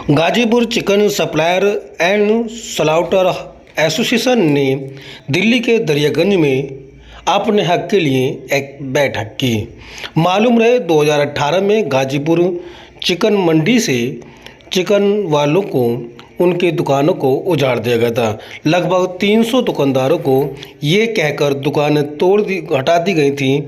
Ghazipur chicken supplier and slaughter association ने दिल्ली के दरियागंज में अपने हक के लिए एक बैठक की। मालूम रहे 2018 में गाजीपुर चिकन मंडी से चिकन वालों को उनके दुकानों को उजाड़ दिया गया था। लगभग 300 दुकानदारों को ये कहकर दुकानें हटा दी गई थी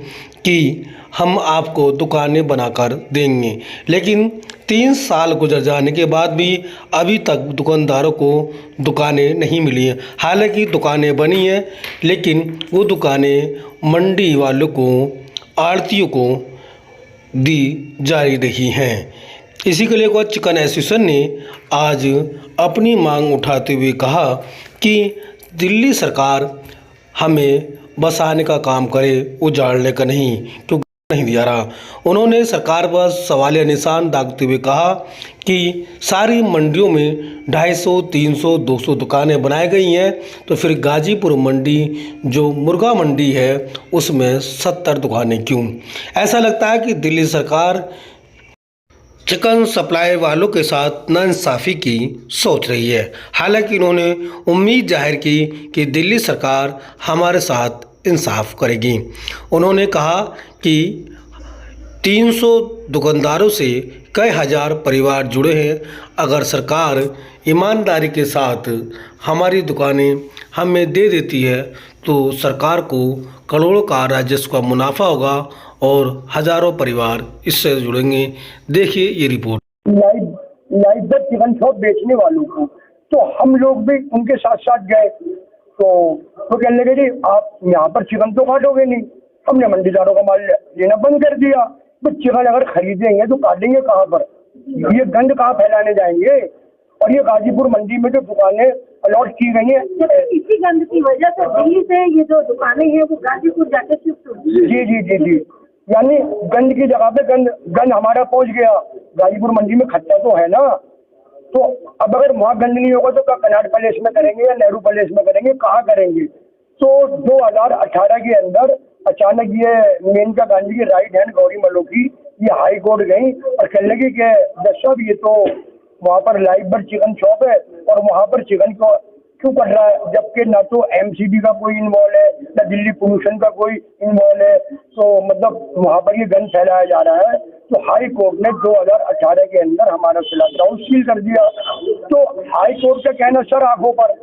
कि हम आपको दुकानें बनाकर देंगे, लेकिन 3 साल गुजर जाने के बाद भी अभी तक दुकानदारों को दुकानें नहीं मिली हैं। हालांकि दुकानें बनी हैं, लेकिन वो दुकानें मंडी वालों को, आढ़तियों को दी जा रही हैं। इसी को लेकर चिकन एसोसिएशन ने आज अपनी मांग उठाते हुए कहा कि दिल्ली सरकार हमें बसाने का काम करे, उजाड़ने का नहीं, क्योंकि नहीं दिया रहा। उन्होंने सरकार पर सवालिया निशान दागते हुए कहा कि सारी मंडियों में 250, 300, 200 दुकानें बनाई गई हैं, तो फिर गाजीपुर मंडी जो मुर्गा मंडी है उसमें 70 दुकानें क्यों? ऐसा लगता है कि दिल्ली सरकार चिकन सप्लाई वालों के साथ नाइंसाफ़ी की सोच रही है। हालांकि उन्होंने उम्मीद जाहिर की कि दिल्ली सरकार हमारे साथ इंसाफ करेगी। उन्होंने कहा कि 300 दुकानदारों से कई हज़ार परिवार जुड़े हैं। अगर सरकार ईमानदारी के साथ हमारी दुकानें हमें दे देती है तो सरकार को करोड़ों का राजस्व का मुनाफा होगा और हज़ारों परिवार इससे जुड़ेंगे। देखिए ये रिपोर्ट। लाइव चिकन शॉप बेचने वालों को तो हम लोग भी उनके साथ साथ गए, तो कहने लगे जी आप यहाँ पर चिकन तो काटोगे नहीं। हमने मंडीदारों का माल लेना बंद कर दिया। तो चिकन अगर खरीदेंगे तो काटेंगे कहाँ पर? ये गंद कहाँ फैलाने जाएंगे? और ये गाजीपुर मंडी में जो दुकानें अलॉट की गई हैं, इसी गंद की वजह से दिल्ली से ये जो दुकानें हैं वो गाजीपुर जाके शिफ्ट हो गई। जी जी जी जी, यानी गंद की जगह पे गंद हमारा पहुंच गया। गाजीपुर मंडी में खट्टा तो है ना, तो अब अगर वहाँ गंद नहीं होगा तो क्या कनाट पैलेस में करेंगे या नेहरू पैलेस में करेंगे? कहाँ करेंगे? तो 2018 के अंदर अचानक ये मेनका गांधी की राइट हैंड गौरी मलोकी ये हाई कोर्ट गई और कहने लगी कि जज साहब ये तो वहाँ पर लाइव बर्ड चिकन शॉप है और वहाँ पर चिकन क्यों कर रहा है, जबकि ना तो एमसीडी का कोई इन्वॉल्व है ना दिल्ली पोल्यूशन का कोई इन्वॉल्व है। तो मतलब वहाँ पर ये गंद फैलाया जा रहा है। तो हाई कोर्ट ने 2018 के अंदर हमारा फ्लैट हाउस सील कर दिया। तो हाई कोर्ट का कहना सर आंखों पर।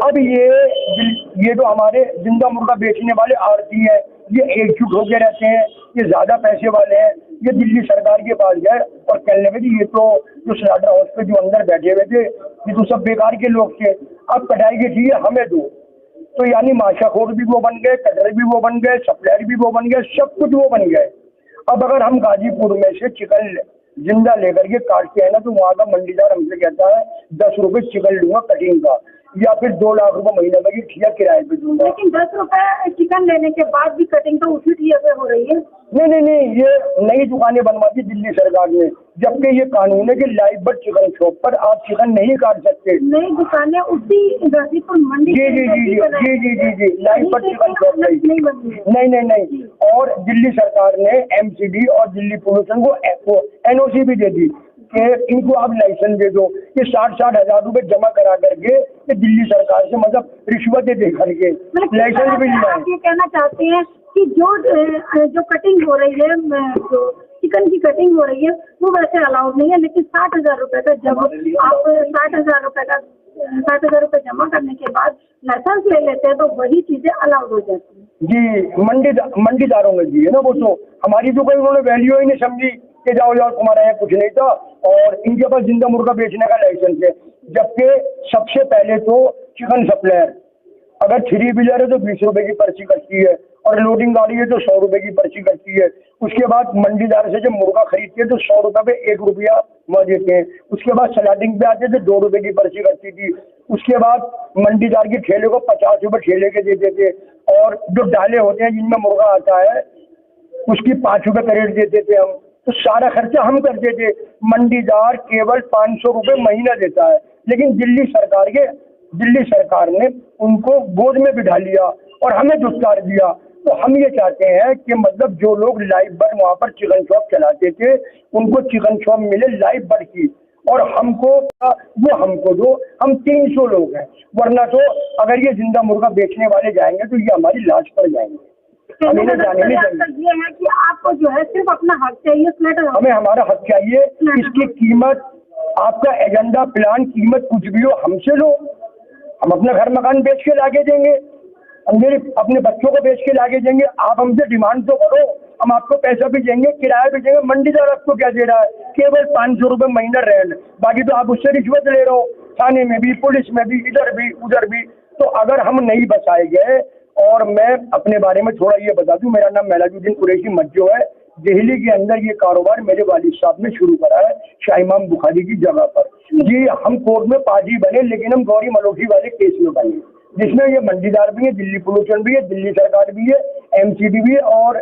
अब ये जो हमारे जिंदा मुर्गा बेचने वाले आड़ती हैं, ये एकजुट होकर रहते हैं, ये ज्यादा पैसे वाले हैं। ये दिल्ली सरकार के पास गए और कहने लगे जी ये तो जो स्लाटर हाउस पे जो अंदर बैठे हुए थे ये तो सब बेकार के लोग थे, अब कटाई की चीज हमें दो। तो यानी माशाखोर भी वो बन गए, कटर भी वो बन गए, सप्लायर भी वो बन गए, सब कुछ वो बन गए। अब अगर हम गाजीपुर में से चिकन जिंदा लेकर के काटते हैं ना, तो वहाँ का मंडीदार हमसे कहता है 10 रुपए चिकन लूंगा कटिंग का, या फिर 2 लाख रुपए महीने में ठिया किराए पे दूंगा। लेकिन 10 रुपए चिकन लेने के बाद भी कटिंग तो उसी ठिया पे हो रही है। नहीं, ये नई दुकानें बनवाती दिल्ली सरकार ने, जबकि ये कानून है कि लाइव बर्ड चिकन शॉप पर आप चिकन नहीं काट सकते। नई दुकानें उसी गाजीपुर मंडी जी जी जी जी जी जी जी लाइव बर्ड चिकन शॉप नहीं। और दिल्ली सरकार ने एमसीडी और दिल्ली पोल्यूशन को एनओसी भी दे दी कि इनको आप लाइसेंस दे दो। ये 60-60 हजार रुपए जमा करा करके ये दिल्ली सरकार से मतलब रिश्वतें दे करके लाइसेंस भी लिया है। ये कहना चाहते हैं कि जो कटिंग हो रही है, जो चिकन की कटिंग हो रही है वो वैसे अलाउड नहीं है, लेकिन 60,000 रुपए का जब आप 60,000 रुपए जमा करने के बाद लाइसेंस ले लेते हैं तो वही चीजें अलाउड हो जाती है। जी मंडीदारों में जी है ना, वो तो हमारी तो कोई उन्होंने वैल्यू ही नहीं समझी कि जाओ तुम्हारा यहाँ कुछ नहीं था और इनके पास जिंदा मुर्गा बेचने का लाइसेंस है। जबकि सबसे पहले तो चिकन सप्लायर अगर 3 व्हीलर है तो 20 रुपए की पर्ची कटती है और लोडिंग गाड़ी है तो 100 रुपए की पर्ची कटती है। उसके बाद मंडीदार से जब मुर्गा खरीदते हैं तो 100 रुपए पे 1 रुपया वह देते हैं। उसके बाद सलाडिंग पे आते थे 2 रुपए की पर्ची कटती थी। उसके बाद मंडीदार के ठेले को 50 रुपए ठेले के देते थे और जो डाले होते हैं जिनमें मुर्गा आता है उसकी 5 रुपए करेट देते थे हम। तो सारा खर्चा हम करते थे। मंडीदार केवल 500 रुपए महीना देता है, लेकिन दिल्ली सरकार ने उनको गोद में बिठा लिया और हमें दुष्कार दिया। तो हम ये चाहते हैं कि मतलब जो लोग लाइव बर्ड वहाँ पर चिकन शॉप चलाते थे उनको चिकन शॉप मिले लाइव बर्ड की, और हमको वो हमको दो, हम 300 लोग हैं, वरना तो अगर ये जिंदा मुर्गा बेचने वाले जाएंगे तो ये हमारी लाश पर जाएंगे। हम इन्हें जाने नहीं देंगे। ये है कि आपको जो है सिर्फ अपना हक चाहिए, फ्लैट हमें हमारा हक चाहिए। इसकी कीमत, आपका एजेंडा प्लान, कीमत कुछ भी हो हमसे लो, हम अपना घर मकान बेच के लाके देंगे, मेरे अपने बच्चों को बेच के लाके देंगे। आप हमसे डिमांड तो करो, हम आपको पैसा भी देंगे, किराया भी देंगे। मंडीदार आपको क्या दे रहा है? केवल 500 रुपये महीना रेंट, बाकी तो आप उससे रिश्वत ले रहे हो, थाने में भी, पुलिस में भी, इधर भी उधर भी। तो अगर हम नहीं बचाए गए, और मैं अपने बारे में थोड़ा ये बता दूं, मेरा नाम मेलाजुद्दीन कुरैशी मज्जो है। दिल्ली के अंदर ये कारोबार मेरे वालिद साहब ने शुरू करा है, शाह इमाम बुखारी की जगह पर। जी, हम कोर्ट में पार्टी बने, लेकिन हम गौरी मलोठी वाले केस में बने, जिसमें ये मंडीदार भी है, दिल्ली पोल्यूशन भी है, दिल्ली सरकार भी है, एमसीडी भी है, और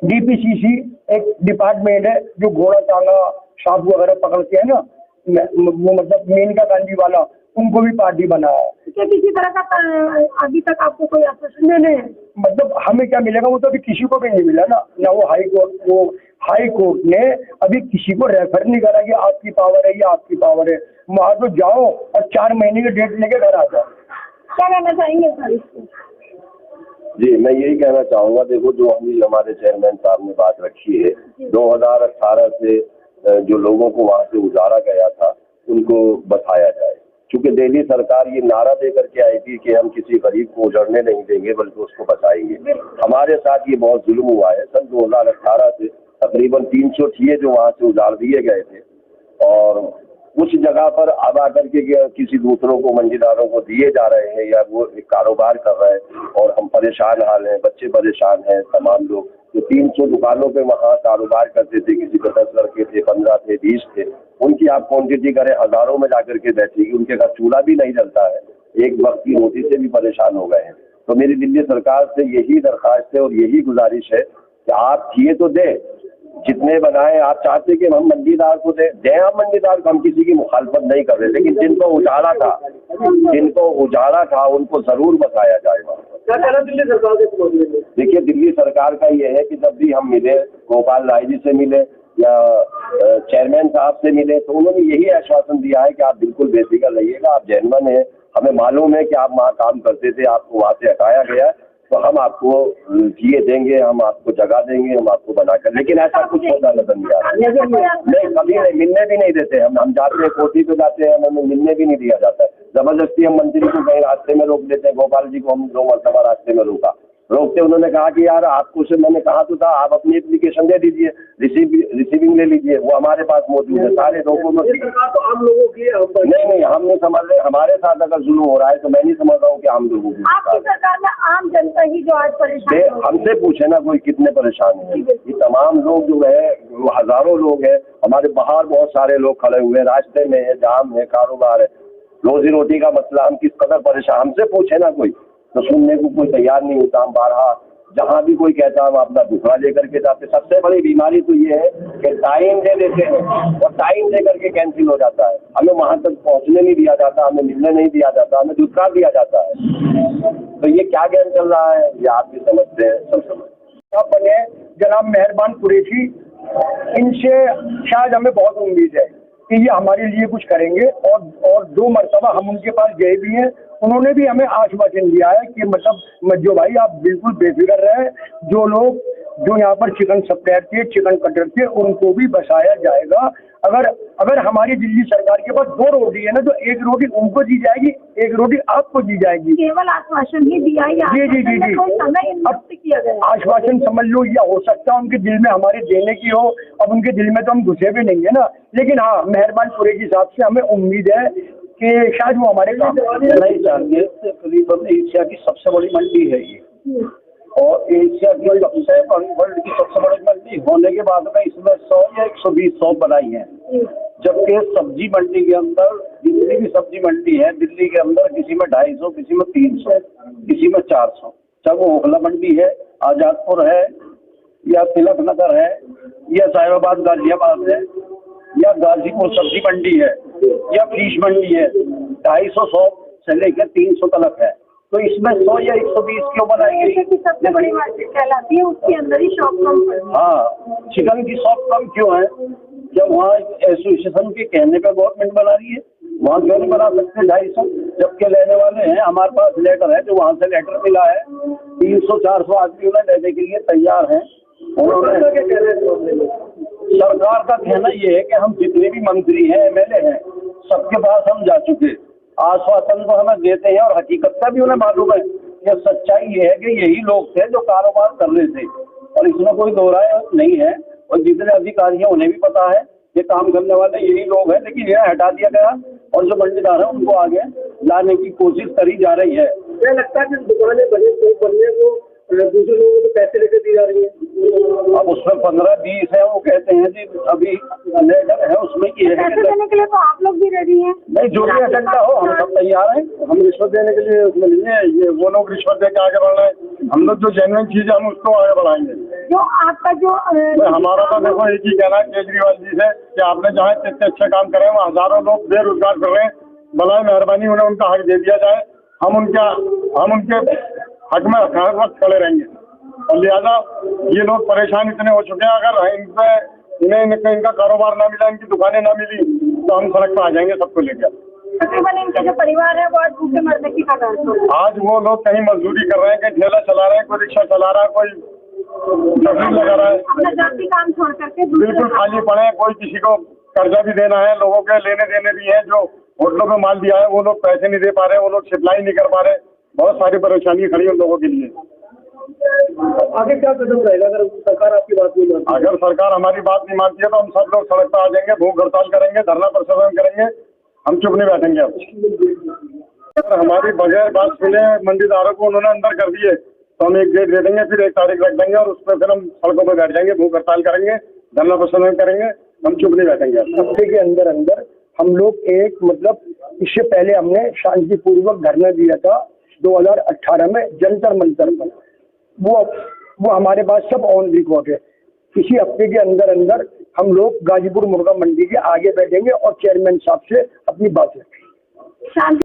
डीपीसीसी एक डिपार्टमेंट है जो घोड़ा टांगा सांप वगैरह पकड़ते हैं ना, वो मतलब मेनका गांधी वाला, उनको भी पार्टी बनाया है। क्या किसी तरह का अभी तक आपको कोई आश्वासन? नहीं, मतलब हमें क्या मिलेगा, वो तो अभी किसी को भी नहीं मिला ना वो हाई कोर्ट ने अभी किसी को रेफर नहीं करा कि आपकी पावर है या आपकी पावर है। वहां तो जाओ और 4 महीने की डेट लेके घर आ जाओ। क्या कहना चाहेंगे सर इसको? जी, मैं यही कहना चाहूँगा, देखो जो हमारे चेयरमैन साहब ने बात रखी है, 2018 से जो लोगों को वहाँ से उजाड़ा गया था उनको बचाया जाए। क्योंकि दिल्ली सरकार ये नारा दे करके आई थी कि हम किसी गरीब को उजड़ने नहीं देंगे बल्कि उसको बचाएंगे। हमारे साथ ये बहुत जुल्म हुआ है। सन 2018 से तकरीबन 300 ठिये जो वहाँ से उजाड़ दिए गए थे, और उस जगह पर अब आकर के किसी दूसरों को, मंडीदारों को दिए जा रहे हैं, या वो एक कारोबार कर रहे हैं, और हम परेशान हाल हैं, बच्चे परेशान हैं, तमाम लोग। जो 300 दुकानों पे वहाँ कारोबार करते थे, किसी को 10 लड़के थे, 15 थे, 20 थे, उनकी आप क्वांटिटी करें, हजारों में जाकर के बैठेगी, उनके घर चूल्हा भी नहीं जलता है, एक वक्त की रोटी से भी परेशान हो गए हैं। तो मेरी दिल्ली सरकार से यही दरख्वास्त है और यही गुजारिश है कि आप किए तो दें, जितने बनाए। आप चाहते कि हम मंडीदार को दें हम मंडीदार को, हम किसी की मुखालफत नहीं कर रहे, लेकिन जिनको उजाड़ा था उनको जरूर बताया जाएगा। क्या कहना दिल्ली सरकार के? देखिए, दिल्ली सरकार का ये है कि जब भी हम मिले, गोपाल राय जी से मिले या चेयरमैन साहब से मिले, तो उन्होंने यही आश्वासन दिया है कि आप बिल्कुल बेफिक्र रहिएगा, आप जेन्युइन है, हमें मालूम है कि आप वहाँ काम करते थे, आपको वहाँ से हटाया गया, तो हम आपको दिए देंगे, हम आपको जगह देंगे, हम आपको बनाकर। लेकिन ऐसा कुछ होता नजर नहीं आ रहा नहीं, कभी नहीं, मिलने भी नहीं देते। हम जाते हैं, कोठी पे जाते हैं, हमें मिलने भी नहीं दिया जाता है। जबरदस्ती हम मंत्री को कहीं रास्ते में रोक देते हैं। गोपाल जी को हम 2 मरतबा रास्ते में रोकते, उन्होंने कहा कि यार आपको से मैंने कहा तो था, आप अपनी एप्लीकेशन दे दीजिए, रिसीविंग ले लीजिए, वो हमारे पास मौजूद है, सारे डॉक्यूमेंट। तो हम लोगों की नहीं, हम नहीं समझ रहे। हमारे साथ अगर जुल्म हो रहा है तो मैं नहीं समझ रहा हूँ कि हम लोगों की आपकी सरकार में आम जनता ही जो आज परेशान है। हमसे पूछे ना कोई कितने परेशान है। ये तमाम लोग जो है, हजारों लोग हैं, हमारे बाहर बहुत सारे लोग खड़े हुए हैं, रास्ते में है, जाम है, कारोबार है, रोजी रोटी का मसला, हम किस कदर परेशान। हमसे पूछे ना कोई तो सुनने को कोई तैयार नहीं होता। हम बारहा जहाँ भी कोई कहता है हम अपना दुखड़ा लेकर के जाते। सबसे बड़ी बीमारी तो ये है कि टाइम दे देते हैं और टाइम दे करके कैंसिल हो जाता है। हमें वहाँ तक पहुँचने नहीं दिया जाता, हमें मिलने नहीं दिया जाता, हमें दुखड़ा दिया जाता है। तो ये क्या गेम चल रहा है, ये आप भी समझते हैं, सब समझते। बने जनाब मेहरबान कुरैशी, इनसे शायद हमें बहुत उम्मीद है कि ये हमारे लिए कुछ करेंगे, और 2 मरतबा हम उनके पास गए भी हैं। उन्होंने भी हमें आश्वासन दिया है कि मतलब मज्जो भाई आप बिल्कुल बेफिक्र रहे, जो यहाँ पर चिकन सप्लायर थे, चिकन कटर थे, उनको भी बसाया जाएगा। अगर हमारी दिल्ली सरकार के पास 2 रोटी है ना, तो 1 रोटी उनको दी जाएगी, 1 रोटी आपको दी जाएगी। केवल आश्वासन ही दिया है? जी। अब किया गया आश्वासन समझ लो, या हो सकता है उनके दिल में हमारे देने की हो, अब उनके दिल में तो हम घुसे भी नहीं है ना। लेकिन हाँ, मेहरबान कुरैशी साहब से हमें उम्मीद है कि शायद वो हमारे काम नहीं चाहिए। करीबन एशिया की सबसे बड़ी मंडी है ये, और एशिया की सबसे बड़ी, वर्ल्ड की सबसे बड़ी मंडी होने के बाद में इसमें 100 या 120 शॉप बनाई है। जबकि सब्जी मंडी के अंदर, जितनी भी सब्जी मंडी है दिल्ली के अंदर, किसी में 250, किसी में 300, किसी में 400। चाहे वो ओखला मंडी है, आजादपुर है, या तिलक नगर है, या साहिबाबाद गाजियाबाद है, या गाजीपुर सब्जी मंडी है, या फिश मंडी है, 250 शॉप से लेकर 300 तक है। तो इसमें 100 या 120 क्यों बनाई गई? जैसे कि सबसे बड़ी मार्केट कहलाती है, उसके अंदर ही शॉप कम पड़ती है। हाँ, चिकन की शॉप कम क्यों है? जब वहाँ एसोसिएशन के कहने पे गवर्नमेंट बना रही है, वहाँ क्यों नहीं बना सकते 250? जबकि लेने वाले हैं, हमारे पास लेटर है, जो वहाँ से लेटर मिला है, 300-400 आदमी उन्हें लेने के लिए तैयार हैं। सरकार का कहना ये है कि हम जितने भी मंत्री हैं, एमएलए हैं, सबके पास हम जा चुके, आश्वासन तो हमें देते हैं और हकीकत का भी उन्हें मालूम है कि सच्चाई ये है कि यही लोग थे जो कारोबार कर रहे थे, और इसमें कोई दो राय नहीं है। और जितने अधिकारी हैं उन्हें भी पता है ये काम करने वाले यही लोग हैं, लेकिन यह हटा दिया गया और जो मंडीदार है उनको आगे लाने की कोशिश करी जा रही है। क्या लगता है कि दुकानें बनने को दूसरे लोगों को पैसे लेकर दी जा रही है? अब उसमें 15-20 है, वो कहते हैं जी अभी लेटर है उसमें की है। पैसे देने के लिए तो आप लोग भी रेडी हैं? नहीं, जो भी एजेंडा हो हम सब तैयार हैं। हम रिश्वत देने के लिए उसमें नहीं है, ये वो लोग रिश्वत देकर आगे बढ़ रहे हैं। हम लोग जो जेन्युइन चीज है हम उसको आगे बढ़ाएंगे। जो आपका जो हमारा तो देखो एक ही कहना है केजरीवाल जी से कि आपने जहाँ इतने अच्छे काम करे हैं, वहाँ हजारों लोग बेरोजगार कर रहे हैं, भला मेहरबानी उन्हें उनका हक दे दिया जाए। हम उनके हक में हर वक्त खड़े रहेंगे। और लिहाजा ये लोग परेशान इतने हो चुके हैं, अगर इनका कारोबार ना मिला, इनकी दुकानें ना मिली, तो हम सड़क पर आ जाएंगे सबको लेकर। तकरीबन इनके जो परिवार है वो आज भूखे मरने की कगार पर है। आज वो लोग कहीं मजदूरी कर रहे हैं, कहीं ठेला चला रहे हैं, कोई रिक्शा चला रहा है, कोई तस्वीर लगा रहा है, अपना जाति काम छोड़ करके बिल्कुल खाली पड़े हैं। कोई किसी को कर्जा भी देना है, लोगों के लेने देने भी है, जो होटलों में माल दिया है वो लोग पैसे नहीं दे पा रहे, वो लोग सप्लाई नहीं कर पा रहे। बहुत सारी परेशानी खड़ी है उन लोगों के लिए। आगे क्या कदम रहेगा अगर सरकार आपकी बात नहीं मानती? अगर सरकार हमारी बात नहीं मानती है तो हम सब लोग सड़क पर आ जाएंगे, भूख हड़ताल करेंगे, धरना प्रदर्शन करेंगे, हम चुप नहीं बैठेंगे। अब हमारी बगैर बात सुने मंडीदारों को उन्होंने अंदर कर दिए, तो हम एक डेट दे देंगे, फिर एक तारीख रख देंगे और उस पर फिर हम सड़कों पर बैठ जाएंगे, भूख हड़ताल करेंगे, धरना प्रदर्शन करेंगे, हम चुप नहीं बैठेंगे। हफ्ते के अंदर अंदर हम लोग एक मतलब इससे पहले हमने शांतिपूर्वक धरना दिया था 2018 में जंतर मंतर पर, वो हमारे पास सब ऑन रिकॉर्ड है। इसी हफ्ते के अंदर अंदर हम लोग गाजीपुर मुर्गा मंडी के आगे बैठेंगे और चेयरमैन साहब से अपनी बात रखेंगे। शांति